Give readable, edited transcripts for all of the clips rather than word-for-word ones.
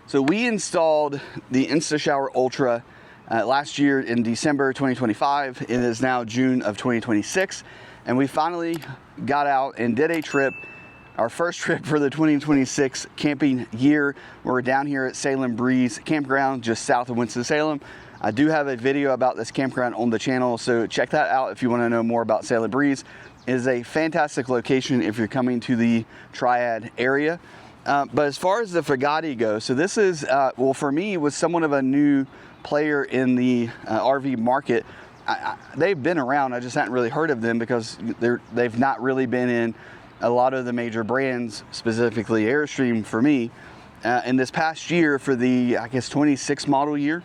So we installed the InstaShower Ultra last year in December 2025. It is now June of 2026. And we finally got out and did a trip, our first trip for the 2026 camping year. We're down here at Salem Breeze Campground, just south of Winston-Salem. I do have a video about this campground on the channel, so check that out if you want to know more about Salem Breeze. It is a fantastic location if you're coming to the Triad area. But as far as the Fogatti goes, so this is, well, for me, was somewhat of a new player in the RV market. They've been around, I just hadn't really heard of them because they've not really been in a lot of the major brands, specifically Airstream for me. In this past year, for the, I guess, 26 model year,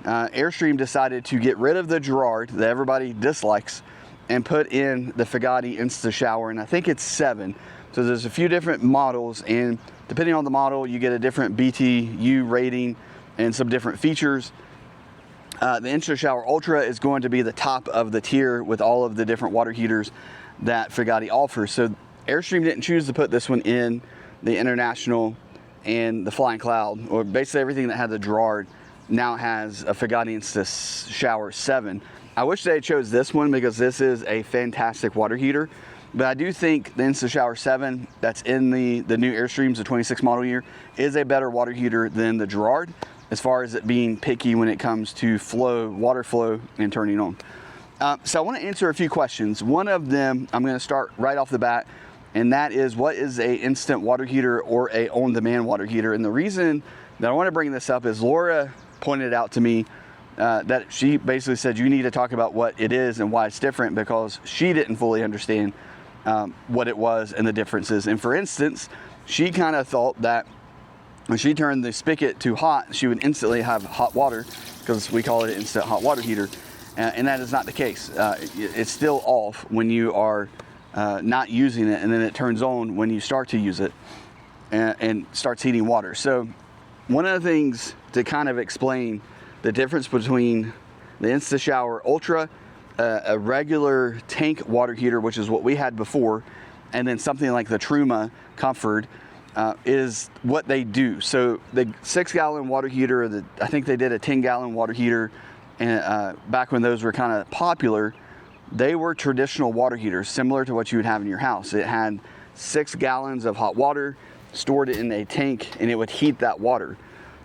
Airstream decided to get rid of the Girard that everybody dislikes and put in the Fogatti InstaShower, and I think it's 7. So there's a few different models, and depending on the model, you get a different BTU rating and some different features. The InstaShower Ultra is going to be the top of the tier with all of the different water heaters that Fogatti offers. So Airstream didn't choose to put this one in the International and the Flying Cloud, or basically everything that had the Girard now has a Fogatti InstaShower 7. I wish they chose this one because this is a fantastic water heater. But I do think the InstaShower 7 that's in the new Airstreams, the 26 model year, is a better water heater than the Girard as far as it being picky when it comes to flow, water flow, and turning on. So I want to answer a few questions. One of them, I'm going to start right off the bat, and that is, what is a instant water heater or a on-demand water heater? And the reason that I want to bring this up is Laura pointed out to me that she basically said you need to talk about what it is and why it's different, because she didn't fully understand what it was and the differences. And for instance, she kind of thought that when she turned the spigot to hot, she would instantly have hot water, because we call it an instant hot water heater, and that is not the case. It's still off when you are not using it, and then it turns on when you start to use it and starts heating water. So one of the things to kind of explain the difference between the InstaShower Ultra, a regular tank water heater, which is what we had before, and then something like the Truma Comfort, is what they do. So the 6-gallon water heater, I think they did a 10-gallon water heater, and back when those were kind of popular, they were traditional water heaters, similar to what you would have in your house. It had 6 gallons of hot water, stored it in a tank, and it would heat that water.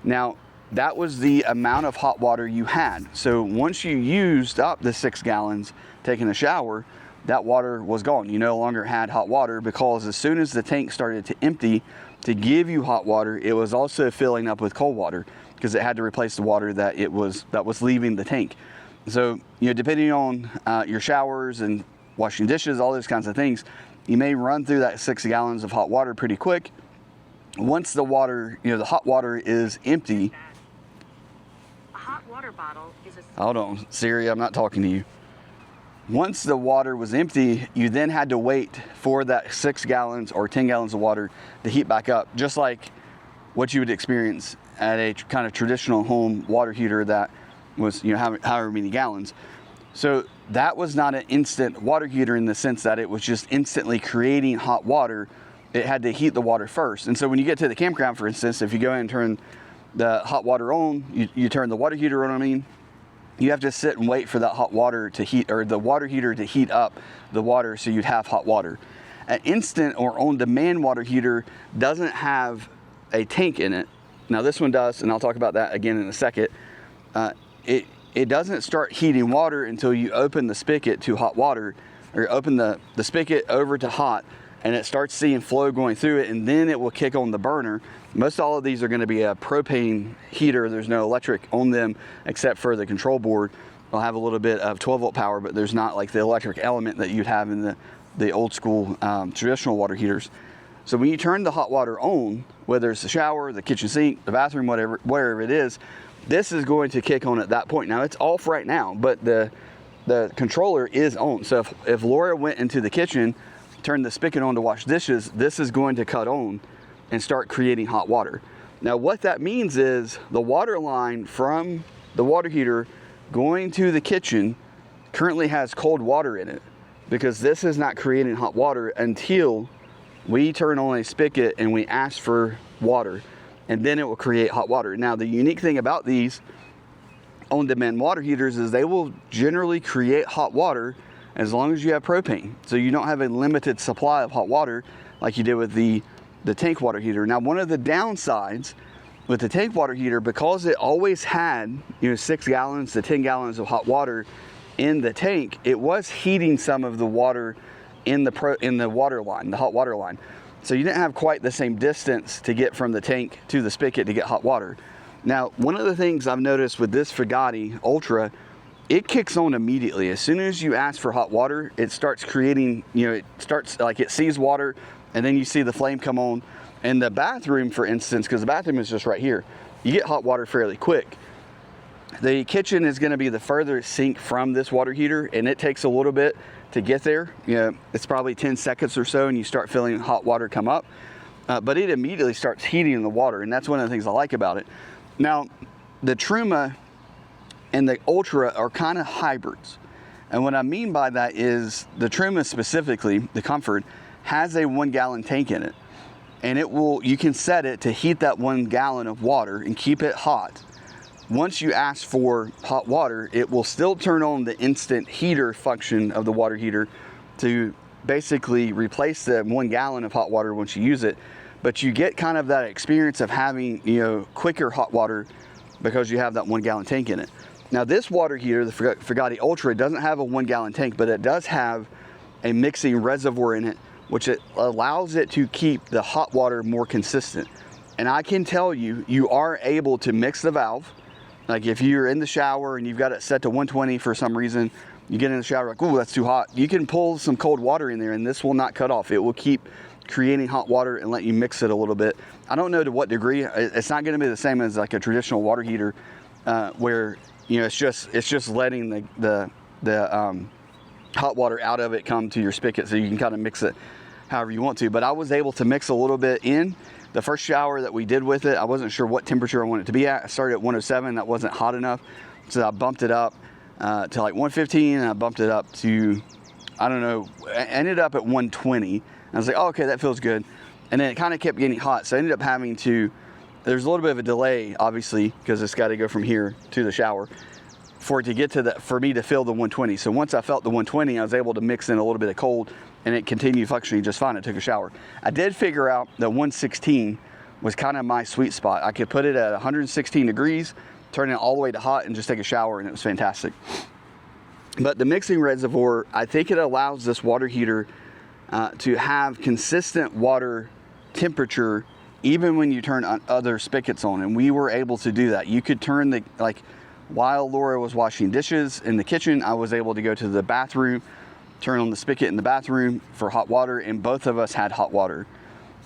Now, that was the amount of hot water you had. So once you used up the 6 gallons taking a shower, that water was gone. You no longer had hot water, because as soon as the tank started to empty to give you hot water, it was also filling up with cold water, because it had to replace the water that was leaving the tank. So, you know, depending on your showers and washing dishes, all those kinds of things, you may run through that 6 gallons of hot water pretty quick. Once the water, you know, the hot water is empty. A hot water bottle is a... Hold on, Siri, I'm not talking to you. Once the water was empty, you then had to wait for that 6 gallons or 10 gallons of water to heat back up, just like what you would experience at a kind of traditional home water heater that was, you know, however many gallons. So that was not an instant water heater in the sense that it was just instantly creating hot water. It had to heat the water first. And so when you get to the campground, for instance, if you go and turn the hot water on, you turn the water heater on, you have to sit and wait for that hot water to heat, or the water heater to heat up the water so you'd have hot water. An instant or on-demand water heater doesn't have a tank in it. Now this one does, and I'll talk about that again in a second. It doesn't start heating water until you open the spigot to hot water, or open the spigot over to hot, and it starts seeing flow going through it, and then it will kick on the burner. Most all of these are going to be a propane heater. There's no electric on them except for the control board. They'll have a little bit of 12-volt power, but there's not like the electric element that you'd have in the old school traditional water heaters. So when you turn the hot water on, whether it's the shower, the kitchen sink, the bathroom, wherever it is, this is going to kick on at that point. Now it's off right now, but the controller is on. So if Laura went into the kitchen, turned the spigot on to wash dishes, this is going to cut on and start creating hot water. Now what that means is the water line from the water heater going to the kitchen currently has cold water in it, because this is not creating hot water until we turn on a spigot and we ask for water. and then it will create hot water. Now, the unique thing about these on-demand water heaters is they will generally create hot water as long as you have propane. So you don't have a limited supply of hot water like you did with the tank water heater. Now, one of the downsides with the tank water heater, because it always had 6 gallons to 10 gallons of hot water in the tank, it was heating some of the water in the water line, the hot water line. So you didn't have quite the same distance to get from the tank to the spigot to get hot water. Now, one of the things I've noticed with this Fogatti Ultra, it kicks on immediately. As soon as you ask for hot water, it starts creating, it starts like it sees water, and then you see the flame come on. In the bathroom, for instance, because the bathroom is just right here, you get hot water fairly quick. The kitchen is going to be the furthest sink from this water heater, and it takes a little bit to get there. It's probably 10 seconds or so, and you start feeling hot water come up. But it immediately starts heating the water, and that's one of the things I like about it. Now, the Truma and the Ultra are kind of hybrids. And what I mean by that is the Truma specifically, the Comfort, has a 1 gallon tank in it. And you can set it to heat that 1 gallon of water and keep it hot. Once you ask for hot water, it will still turn on the instant heater function of the water heater to basically replace the 1 gallon of hot water once you use it. But you get kind of that experience of having, quicker hot water because you have that 1 gallon tank in it. Now, this water heater, the Fogatti Ultra, doesn't have a 1 gallon tank, but it does have a mixing reservoir in it, which it allows it to keep the hot water more consistent. And I can tell you, you are able to mix the valve. Like if you're in the shower and you've got it set to 120 for some reason, you get in the shower like, oh, that's too hot. You can pull some cold water in there and this will not cut off. It will keep creating hot water and let you mix it a little bit. I don't know to what degree. It's not going to be the same as like a traditional water heater where it's just letting the hot water out of it come to your spigot, so you can kind of mix it however you want to. But I was able to mix a little bit in the first shower that we did with it. I wasn't sure what temperature I wanted it to be at. I started at 107. That wasn't hot enough, so I bumped it up to like 115, and I bumped it up to, I don't know, I ended up at 120. I was like, oh, okay, that feels good. And then it kind of kept getting hot, so I ended up having to, there's a little bit of a delay, obviously, because it's got to go from here to the shower for it to get to that, for me to feel the 120. So once I felt the 120, I was able to mix in a little bit of cold, and it continued functioning just fine. I took a shower. I did figure out that 116 was kind of my sweet spot. I could put it at 116 degrees, turn it all the way to hot, and just take a shower, and it was fantastic. But the mixing reservoir, I think it allows this water heater to have consistent water temperature even when you turn other spigots on, and we were able to do that. You could turn while Laura was washing dishes in the kitchen, I was able to go to the bathroom, turn on the spigot in the bathroom for hot water, and both of us had hot water.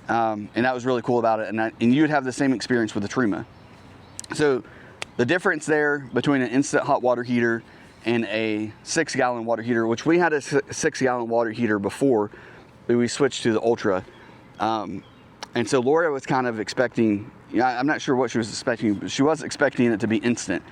And that was really cool about it. And you would have the same experience with the Truma. So the difference there between an instant hot water heater and a 6 gallon water heater, which we had a 6 gallon water heater before we switched to the Ultra. And so Laura was kind of expecting, I'm not sure what she was expecting, but she was expecting it to be instant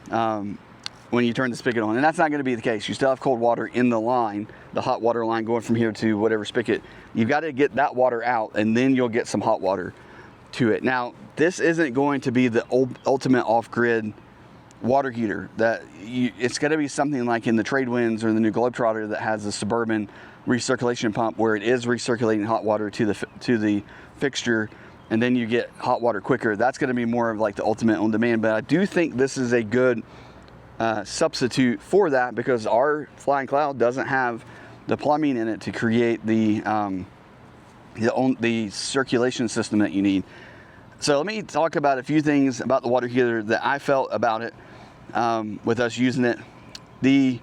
when you turn the spigot on. And that's not going to be the case. You still have cold water in the line, the hot water line going from here to whatever spigot. You've got to get that water out, and then you'll get some hot water to it. Now, this isn't going to be the ultimate off-grid water heater. It's going to be something like in the Tradewinds or the new Globetrotter that has the Suburban recirculation pump, where it is recirculating hot water to the fixture, and then you get hot water quicker. That's going to be more of like the ultimate on demand. But I do think this is a good substitute for that, because our Flying Cloud doesn't have the plumbing in it to create the circulation system that you need. So let me talk about a few things about the water heater that I felt about it with us using it. The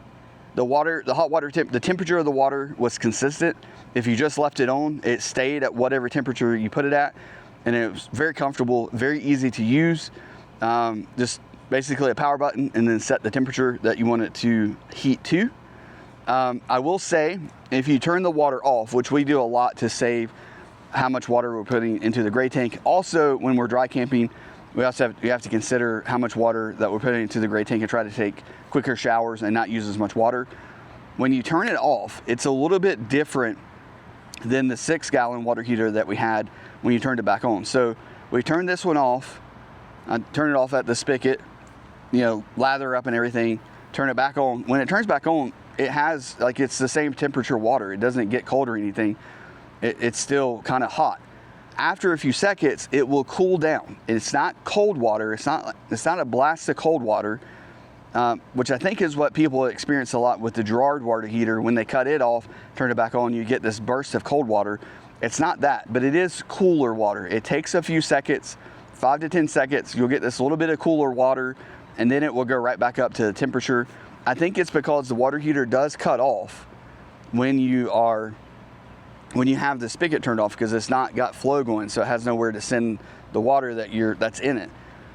hot water the temperature of the water was consistent. If you just left it on, it stayed at whatever temperature you put it at, and it was very comfortable, very easy to use. Just basically a power button, and then set the temperature that you want it to heat to. I will say, if you turn the water off, which we do a lot to save how much water we're putting into the gray tank. Also, when we're dry camping, we have to consider how much water that we're putting into the gray tank and try to take quicker showers and not use as much water. When you turn it off, it's a little bit different than the 6 gallon water heater that we had when you turned it back on. So We turn this one off. I turn it off at the spigot, you know, lather up and everything, turn it back on. When it turns back on, it has, like, it's the same temperature water. It doesn't get cold or anything. It's still kind of hot. After a few seconds, it will cool down. It's not cold water. It's not a blast of cold water, which I think is what people experience a lot with the Girard water heater. When they cut it off, turn it back on, you get this burst of cold water. It's not that, but it is cooler water. It takes a few seconds, 5 to 10 seconds. You'll get this little bit of cooler water, and then it will go right back up to the temperature. I think it's because the water heater does cut off when you have the spigot turned off, because it's not got flow going, so it has nowhere to send the water that's in it.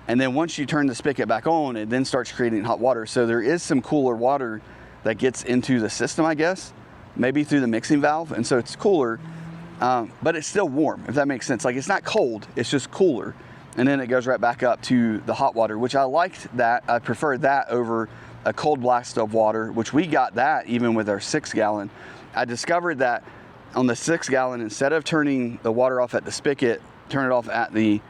And then once you turn the spigot back on, it then starts creating hot water. So there is some cooler water that gets into the system, I guess, maybe through the mixing valve, and so it's cooler, but it's still warm, if that makes sense. Like, it's not cold, it's just cooler, and then it goes right back up to the hot water, which I liked that. I preferred that over a cold blast of water, which we got that even with our 6-gallon. I discovered that on the 6-gallon, instead of turning the water off at the spigot, turn it off at the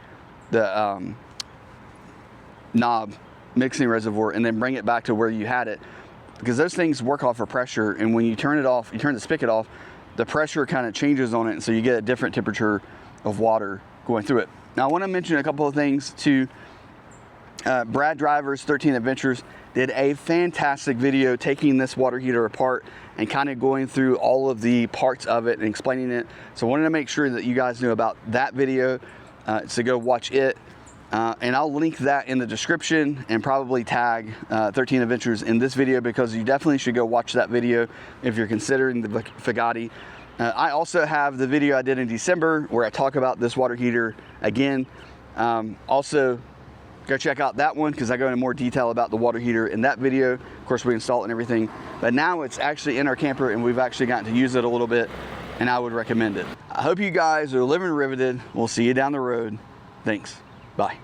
knob mixing reservoir, and then bring it back to where you had it, because those things work off of pressure, and when you turn it off, you turn the spigot off, the pressure kind of changes on it, and so you get a different temperature of water going through it. Now I want to mention a couple of things too. Brad Drivers 13 Adventures did a fantastic video taking this water heater apart and kind of going through all of the parts of it and explaining it. So I wanted to make sure that you guys knew about that video, so go watch it. And I'll link that in the description and probably tag 13 Adventures in this video, because you definitely should go watch that video if you're considering the Fogatti. I also have the video I did in December where I talk about this water heater again. Also, go check out that one, because I go into more detail about the water heater in that video. Of course, we install it and everything, but now it's actually in our camper and we've actually gotten to use it a little bit, and I would recommend it. I hope you guys are living riveted. We'll see you down the road. Thanks. Bye.